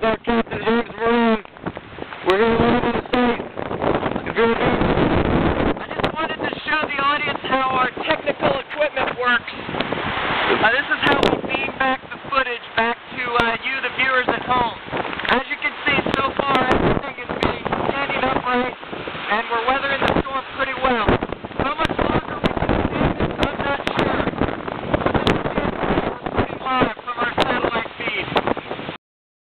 What's up, Captain James Marine? We're here live on the site. If you're I just wanted to show the audience how our technical equipment works. This is how we beam back the footage back to you, the viewers at home.